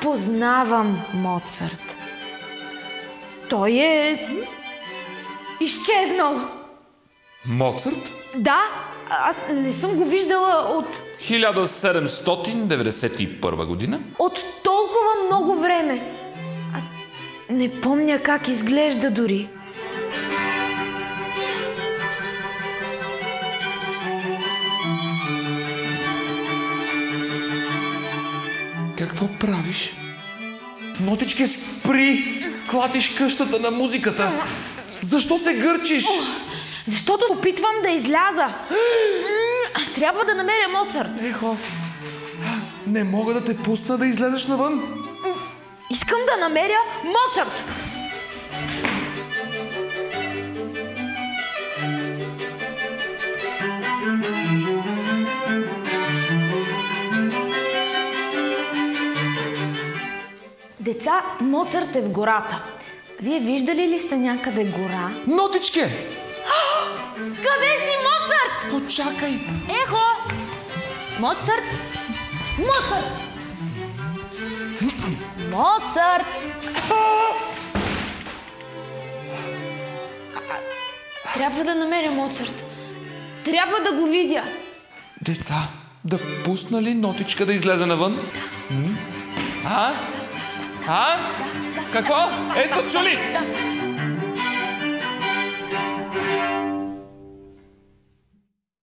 познавам Моцарт. Той е изчезнал. Моцарт? Да, аз не съм го виждала от 1791 година? от толкова много време. Аз не помня как изглежда дори. Какво правиш? Нотичке, спри! Клатиш къщата на музиката. Защо се гърчиш? Защото опитвам да изляза. Трябва да намеря Моцарт. Ехо, не мога да те пусна да излезеш навън. Искам да намеря Моцарт. Деца, Моцарт е в гората. Вие виждали ли сте някъде гора? Нотичке! Къде си, Моцарт? Почакай! Ехо! Моцарт! Моцарт! Моцарт! Трябва да намеря Моцарт. Трябва да го видя. Деца, да пусна ли Нотичка да излезе навън? А? Какво? Ето, чули!